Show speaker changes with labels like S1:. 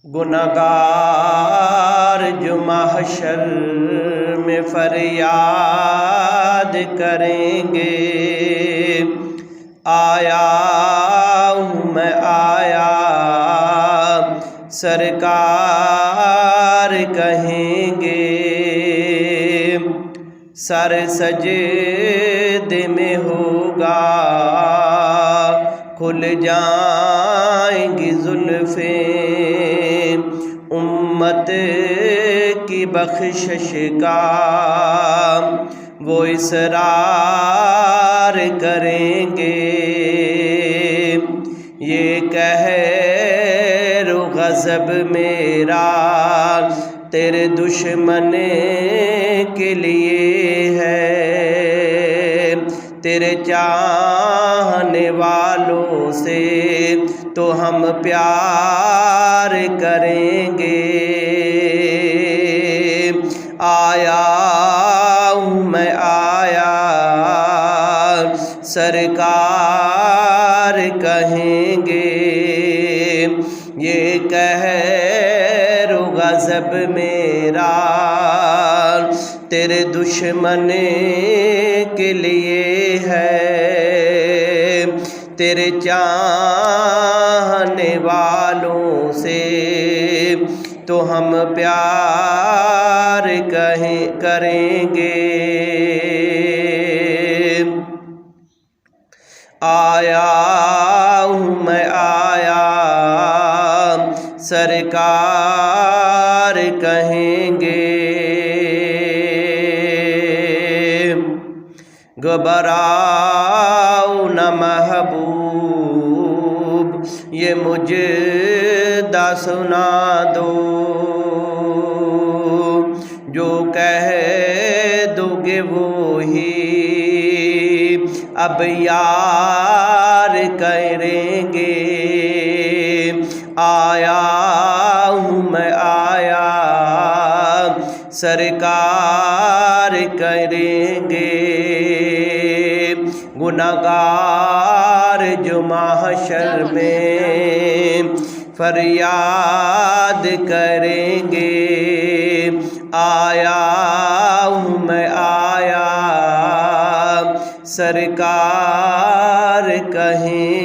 S1: گنہگار جو محشر میں فریاد کریں گے، آیا ہوں میں آیا سرکار کہیں گے، سر سجدے میں ہوگا، کھل جائیں گی زلفیں امت کی بخشش کا، وہ اصرار کریں گے، یہ قہر و غضب میرا تیرے دشمن کے لیے ہے، تیرے چاہنے والوں سے تو ہم پیار کریں گے، آیا ہوں میں آیا سرکار کہیں گے، یہ قہر و غضب میرا تیرے دشمن کے لیے ہے، تیرے چاہنے والوں سے تو ہم پیار کریں گے، آیا ہوں میں آیا سرکار کہیں گے، گھبراؤ نہ محبوب یہ مجدہ سنا دو، جو کہہ دو گے وہی اب یار کریں گے، آیا ہوں میں آیا سرکار کریں گے، گنہگار جو محشر میں فریاد کریں گے، آیا ہوں میں آیا سرکار کہیں